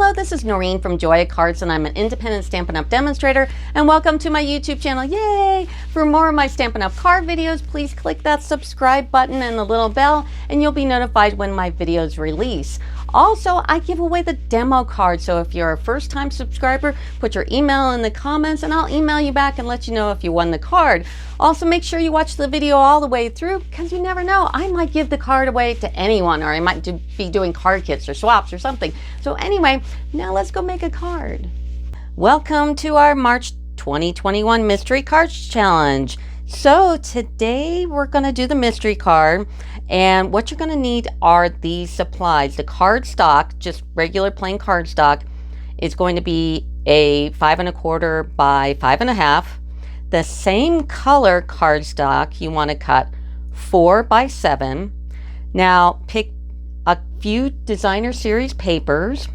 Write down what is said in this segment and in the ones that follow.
Hello, this is Noreen from Joya Cards, and I'm an independent Stampin' Up! Demonstrator, and welcome to my YouTube channel. Yay! For more of my Stampin' Up! Card videos, please click that subscribe button and the little bell, and you'll be notified when my videos release. Also, I give away the demo card, so if you're a first-time subscriber, put your email in the comments, and I'll email you back and let you know if you won the card. Also, make sure you watch the video all the way through, because you never know. I might give the card away to anyone, or I might be doing card kits or swaps or something. So anyway, now let's go make a card. Welcome to our March 2021 Mystery Cards Challenge. So today we're going to do the mystery card, and what you're going to need are these supplies. The cardstock, just regular plain cardstock, is going to be a 5 1/4 by 5 1/2. The same color cardstock you want to cut 4 by 7. Now pick a few designer series papers,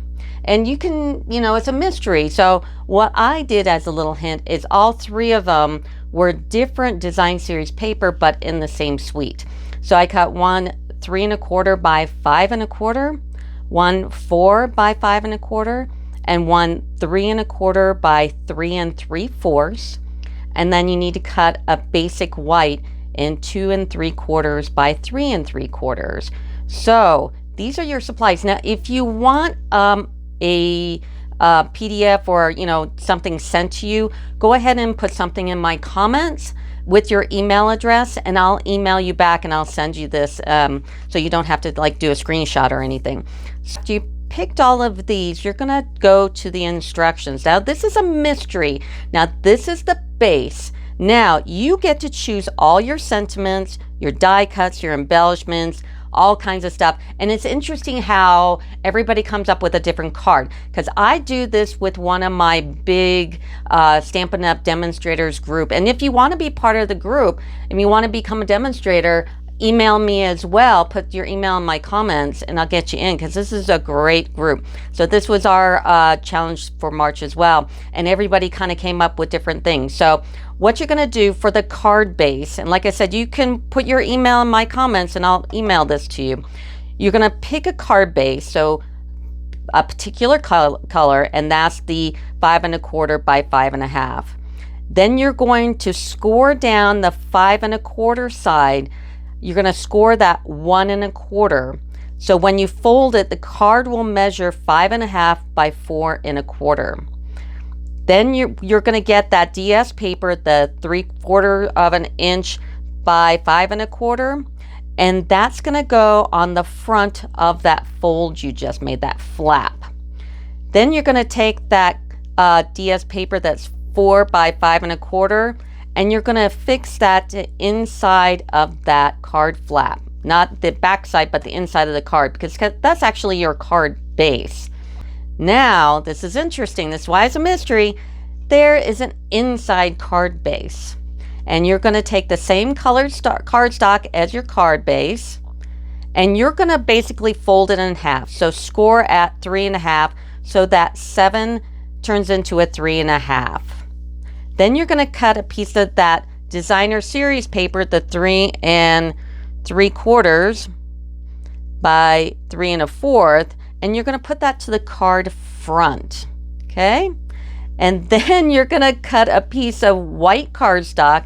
and you can, it's a mystery. So what I did as a little hint is all three of them were different design series paper, but in the same suite. So I cut one 3 1/4 by 5 1/4, one 4 by 5 1/4, and one 3 1/4 by 3 3/4. And then you need to cut a basic white in 2 3/4 by 3 3/4. So these are your supplies. Now, if you want a PDF or something sent to you, go ahead and put something in my comments with your email address, and I'll email you back and I'll send you this, so you don't have to do a screenshot or anything. So you picked all of these, you're gonna go to the instructions. Now this is a mystery. Now this is the base. Now you get to choose all your sentiments, your die cuts, your embellishments, all kinds of stuff. And it's interesting how everybody comes up with a different card, because I do this with one of my big Stampin' Up! Demonstrators group. And if you want to be part of the group and you want to become a demonstrator, email me as well. Put your email in my comments and I'll get you in, because this is a great group. So this was our challenge for March as well, and everybody kind of came up with different things. So what you're going to do for the card base, and like I said, you can put your email in my comments and I'll email this to you. You're going to pick a card base, so a particular color, and that's the 5 1/4 by 5 1/2. Then you're going to score down the 5 1/4 side. You're going to score that 1 1/4. So when you fold it, the card will measure 5 1/2 by 4 1/4. Then you're going to get that DS paper, the 3/4 of an inch by 5 1/4, and that's going to go on the front of that fold you just made, that flap. Then you're going to take that DS paper that's 4 by 5 1/4, and you're going to affix that to inside of that card flap, not the back side, but the inside of the card, because that's actually your card base. Now, this is interesting. This is why it's a mystery. There is an inside card base, and you're going to take the same colored cardstock as your card base, and you're going to basically fold it in half. So score at 3 1/2, so that 7 turns into a 3 1/2. Then you're going to cut a piece of that designer series paper, the 3 3/4 by 3 1/4, and you're going to put that to the card front, okay? And then you're going to cut a piece of white cardstock,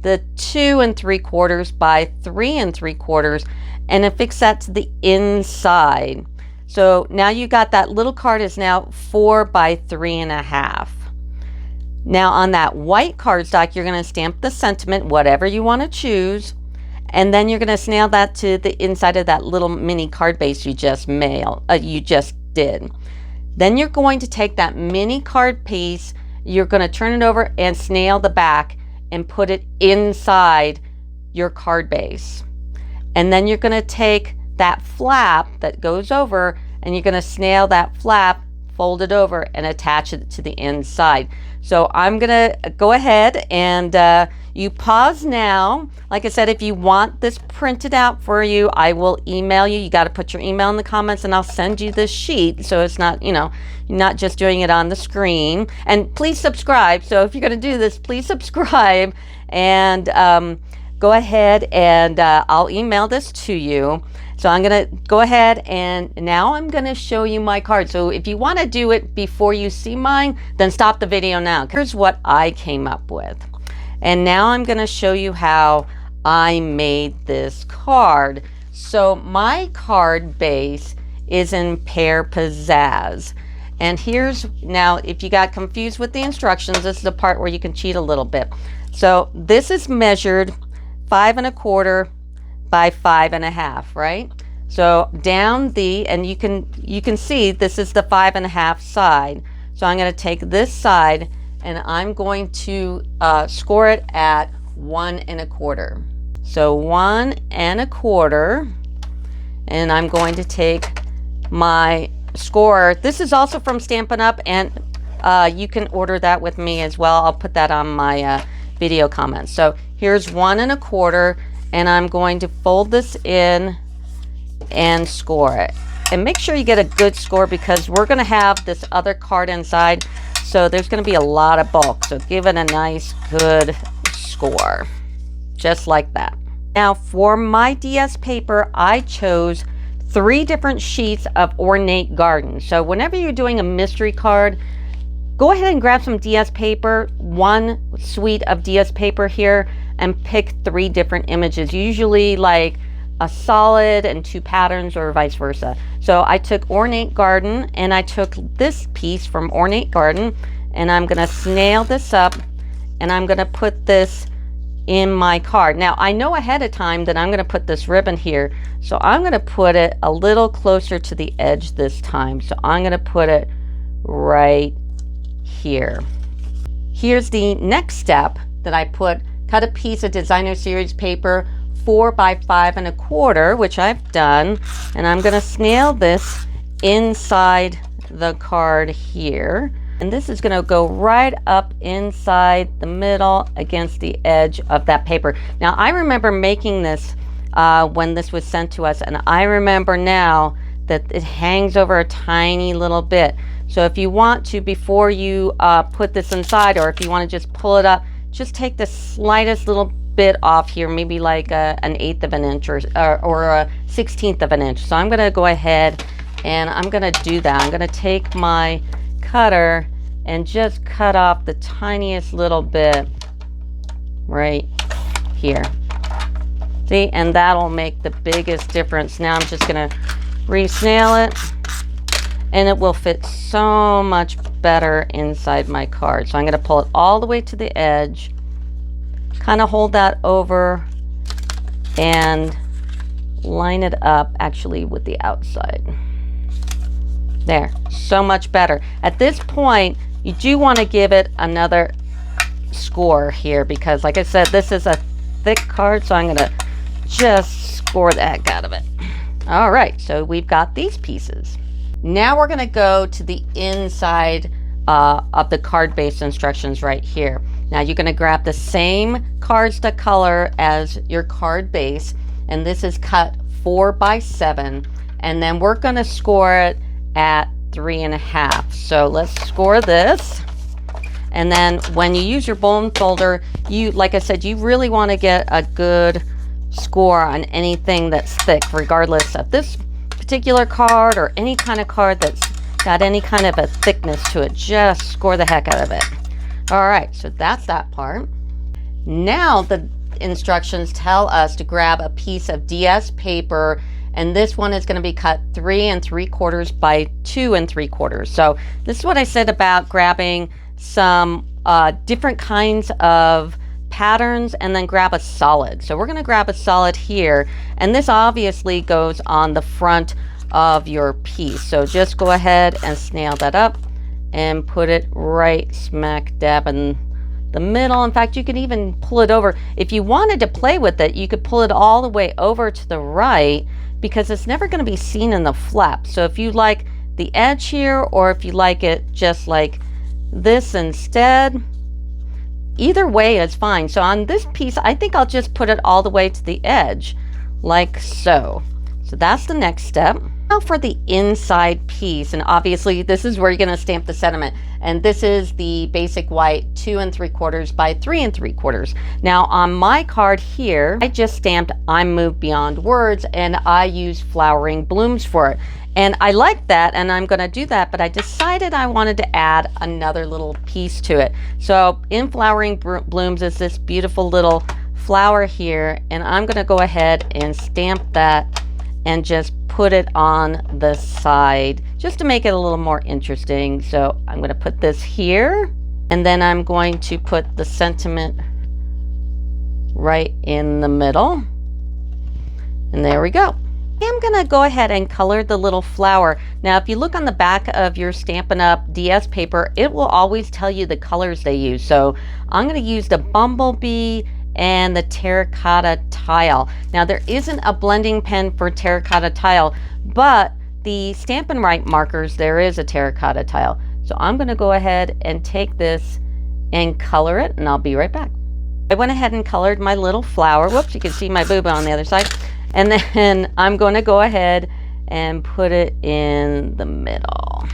the 2 3/4 by 3 3/4, and affix that to the inside. So now you got that little card is now 4 by 3 1/2. Now on that white cardstock, you're going to stamp the sentiment, whatever you want to choose, and then you're going to snail that to the inside of that little mini card base you just did. Then you're going to take that mini card piece, you're going to turn it over and snail the back and put it inside your card base. And then you're going to take that flap that goes over, and you're going to snail that flap, fold it over, and attach it to the inside. So I'm going to go ahead and you pause now. Like I said, if you want this printed out for you, I will email you. You got to put your email in the comments and I'll send you this sheet, so it's not, you're not just doing it on the screen. And please subscribe. So if you're going to do this, please subscribe. And go ahead and I'll email this to you. So I'm gonna go ahead and now I'm gonna show you my card. So if you wanna do it before you see mine, then stop the video now. Here's what I came up with. And now I'm gonna show you how I made this card. So my card base is in Pear Pizzazz. And here's, now if you got confused with the instructions, this is the part where you can cheat a little bit. So this is measured 5 1/4 by 5 1/2, right? So down the, and you can see this is the 5 1/2 side. So I'm going to take this side and I'm going to score it at 1 1/4. So 1 1/4, and I'm going to take my score. This is also from Stampin' Up, and you can order that with me as well. I'll put that on my video comments. So here's 1 1/4, and I'm going to fold this in and score it. And make sure you get a good score because we're going to have this other card inside, so there's going to be a lot of bulk. So give it a nice good score, just like that. Now for my DS paper, I chose 3 different sheets of Ornate Garden. So whenever you're doing a mystery card, go ahead and grab some DS paper, 1 suite of DS paper here, and pick 3 different images, usually like a solid and 2 patterns or vice versa. So I took Ornate Garden and I took this piece from Ornate Garden, and I'm gonna snail this up and I'm gonna put this in my card. Now I know ahead of time that I'm gonna put this ribbon here, so I'm gonna put it a little closer to the edge this time. So I'm gonna put it right here. Here's the next step that I cut a piece of designer series paper 4 by 5 1/4, which I've done, and I'm gonna snail this inside the card here. And this is gonna go right up inside the middle against the edge of that paper. Now I remember making this when this was sent to us, and I remember now that it hangs over a tiny little bit. So if you want to, before you put this inside, or if you want to just pull it up, just take the slightest little bit off here, maybe like an 1/8 of an inch or a 1/16 of an inch. So I'm gonna go ahead and I'm gonna do that. I'm gonna take my cutter and just cut off the tiniest little bit right here. See, and that'll make the biggest difference. Now I'm just gonna re-snail it, and it will fit so much better inside my card. So I'm gonna pull it all the way to the edge, kind of hold that over and line it up actually with the outside. There, so much better. At this point, you do want to give it another score here because, like I said, this is a thick card, so I'm gonna just score the heck out of it. All right, so we've got these pieces. Now we're gonna go to the inside of the card base instructions right here. Now you're gonna grab the same cardstock color as your card base, and this is cut 4 by 7, and then we're gonna score it at 3 1/2. So let's score this. And then when you use your bone folder, you, like I said, you really want to get a good score on anything that's thick, regardless of this particular card or any kind of card that's got any kind of a thickness to it. Just score the heck out of it. All right, so that's that part. Now the instructions tell us to grab a piece of DS paper, and this one is going to be cut 3 3/4 by 2 3/4. So this is what I said about grabbing some different kinds of patterns and then grab a solid. So we're going to grab a solid here, and this obviously goes on the front of your piece. So just go ahead and snail that up and put it right smack dab in the middle. In fact, you could even pull it over. If you wanted to play with it, you could pull it all the way over to the right, because it's never going to be seen in the flap. So if you like the edge here, or if you like it just like this instead, either way is fine. So on this piece, I think I'll just put it all the way to the edge like so. So that's the next step. Now for the inside piece, and obviously this is where you're going to stamp the sentiment. And this is the basic white 2 3/4 by 3 3/4. Now on my card here, I just stamped "I'm moved beyond words," and I use flowering blooms for it. And I like that, and I'm going to do that, but I decided I wanted to add another little piece to it. So in flowering blooms is this beautiful little flower here, and I'm going to go ahead and stamp that and just put it on the side just to make it a little more interesting. So I'm going to put this here, and then I'm going to put the sentiment right in the middle. And there we go. I'm going to go ahead and color the little flower. Now, if you look on the back of your Stampin' Up! DS paper, it will always tell you the colors they use. So I'm going to use the bumblebee and the terracotta tile. Now there isn't a blending pen for terracotta tile, but the Stampin' Right markers, there is a terracotta tile. So I'm going to go ahead and take this and color it, and I'll be right back. I went ahead and colored my little flower. Whoops, you can see my booba on the other side. And then I'm going to go ahead and put it in the middle.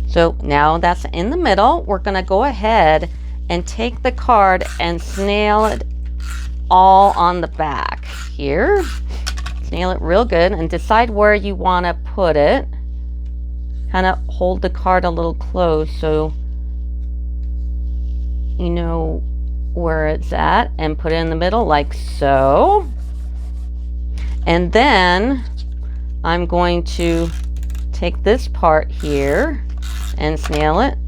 So now that's in the middle, we're going to go ahead and take the card and snail it all on the back here. Snail it real good and decide where you want to put it. Kind of hold the card a little close so you know where it's at, and put it in the middle like so. And then I'm going to take this part here and snail it,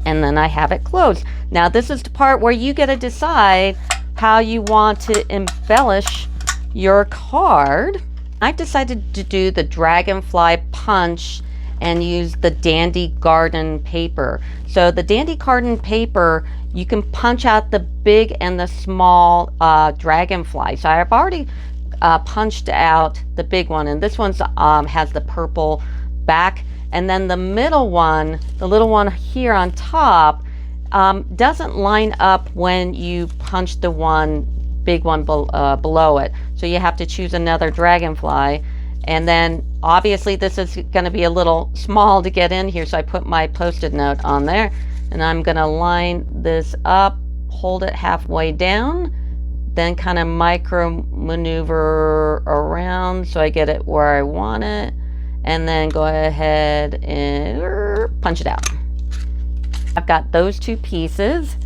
and then I have it closed. Now this is the part where you get to decide how you want to embellish your card. I decided to do the dragonfly punch and use the Dandy Garden paper. So the Dandy Garden paper, you can punch out the big and the small dragonfly. So I've already punched out the big one, and this one has the purple back. And then the middle one, the little one here on top, doesn't line up when you punch the big one below it. So you have to choose another dragonfly. And then obviously this is going to be a little small to get in here, so I put my Post-it note on there. And I'm going to line this up, hold it halfway down, then kind of micro maneuver around so I get it where I want it. And then go ahead and punch it out. I've got those two pieces.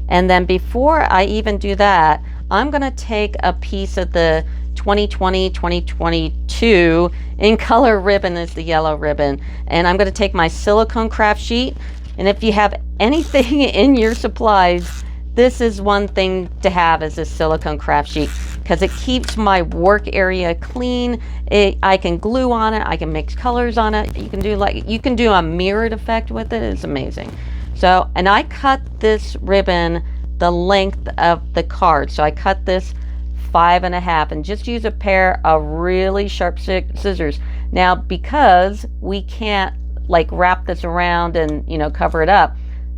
And then before I even do that, I'm going to take a piece of the 2020-2022 in color ribbon, is the yellow ribbon. And I'm going to take my silicone craft sheet. And if you have anything in your supplies, this is one thing to have, is a silicone craft sheet, because it keeps my work area clean. I can glue on it, I can mix colors on it. You can do a mirrored effect with it. It's amazing. So, and I cut this ribbon the length of the card. So I cut this 5.5 and just use a pair of really sharp scissors. Now, because we can't like wrap this around and cover it up,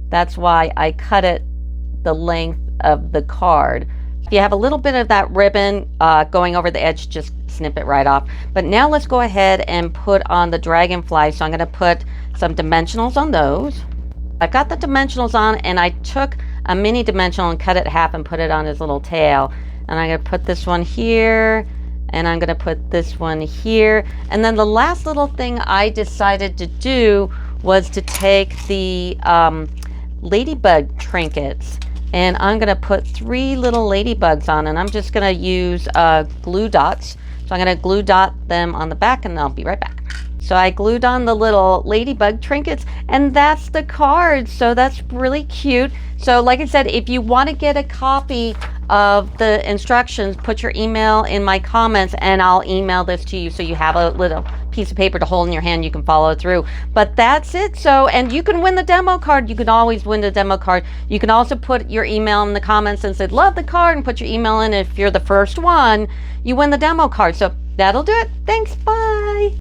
that's why I cut it the length of the card. If you have a little bit of that ribbon going over the edge, just snip it right off. But now let's go ahead and put on the dragonfly. So I'm going to put some dimensionals on those. I've got the dimensionals on, and I took a mini dimensional and cut it in half and put it on his little tail. And I'm going to put this one here, and I'm going to put this one here. And then the last little thing I decided to do was to take the ladybug trinkets, and I'm going to put 3 little ladybugs on, and I'm just going to use glue dots. So I'm going to glue dot them on the back, and I'll be right back. So I glued on the little ladybug trinkets, and that's the card. So that's really cute. So like I said, if you want to get a copy of the instructions, put your email in my comments and I'll email this to you, so you have a little piece of paper to hold in your hand. You can follow it through. But that's it. So, and you can win the demo card. You can always win the demo card. You can also put your email in the comments and say love the card, and put your email in. If you're the first one, you win the demo card. So that'll do it. Thanks. Bye.